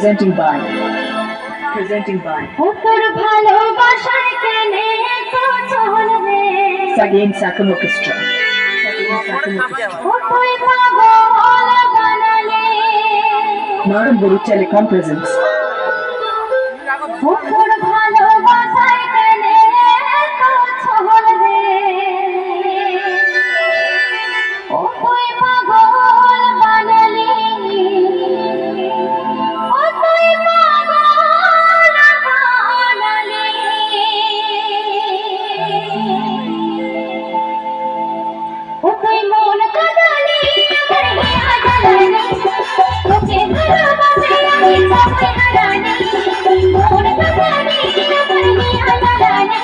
presenting by তোর ভালোবাসায় কেনে তো চলবে Sagin Sakam Orchestra. তুই পাগল বানালে Madam Guru Telecom presents তোর ভালোবাসায় কেনে তো চলবে তুই পাগল বানালে তুই পাগল বানালে তুই মন কাঁদালি আমার হিয়া জ্বালানি তোকে ভালোবাসে আমি সবে হারানি মন কাঁদালি আমার হিয়া জ্বালানি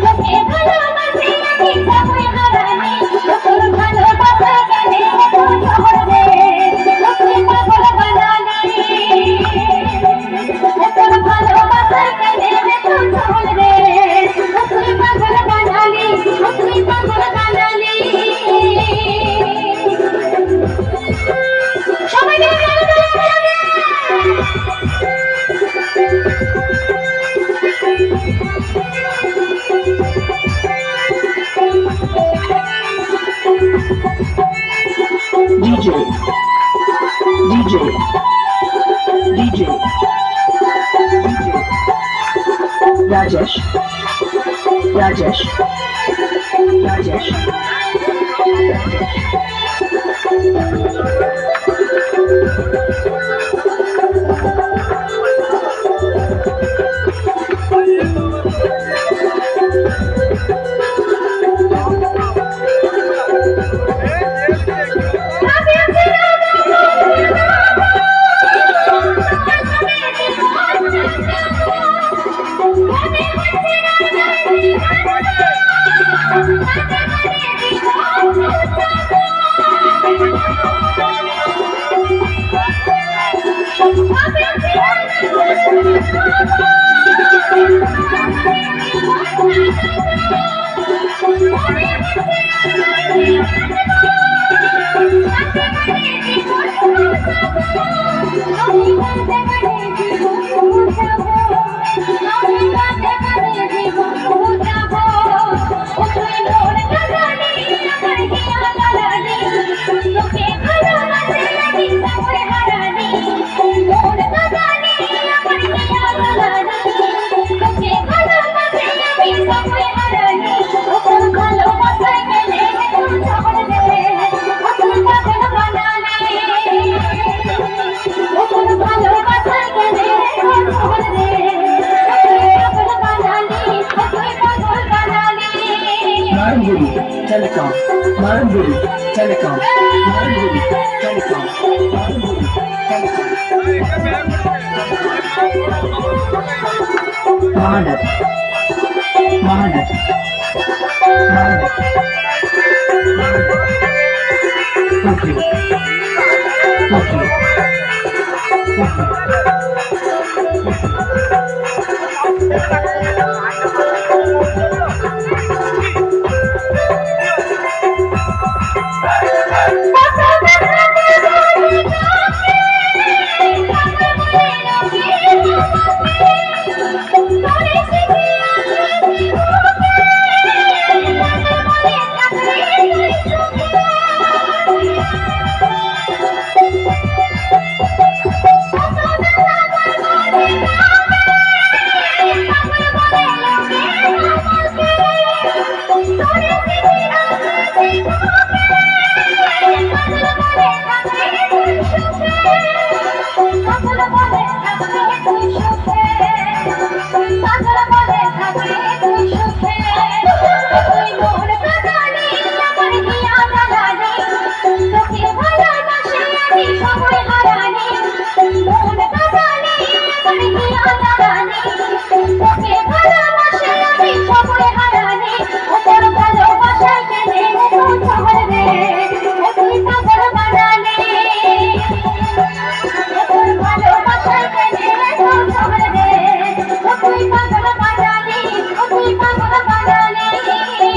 তোকে ভালোবাসে আমি সবে হারানি তোর ভালোবাসা কেনে তো চলবে তুই পাগল বানালি তোর ভালোবাসা কেনে তো চলবে তুই পাগল বানালি তুই পাগল বানালি সবাই মিলে DJ, DJ, DJ, DJ, Rajesh, Rajesh, Rajesh, Madam Guru Telecom, Madam Guru Telecom, Madam Guru Telecom, Madam Guru Telecom. Mahanat, Mahanat, Mahanat, Tokyo, Tokyo,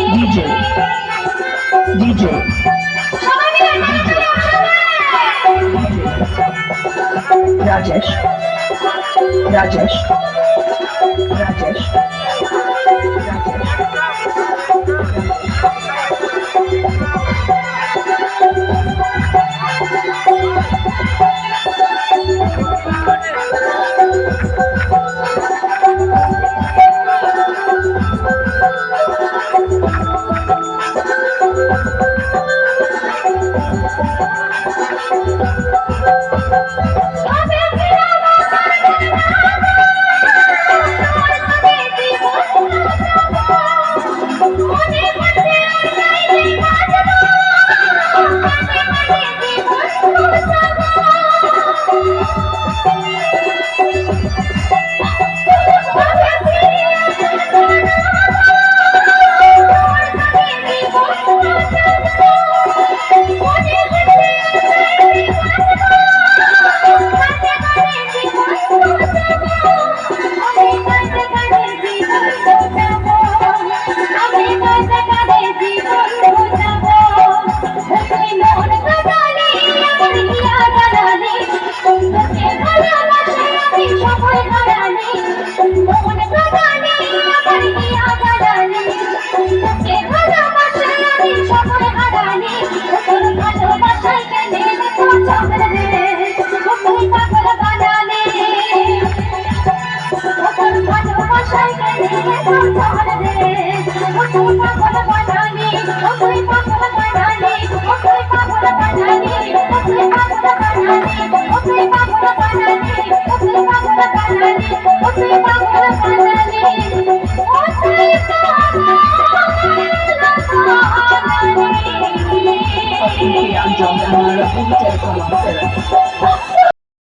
DJ, DJ, Rajesh, Rajesh, Rajesh, Rajesh.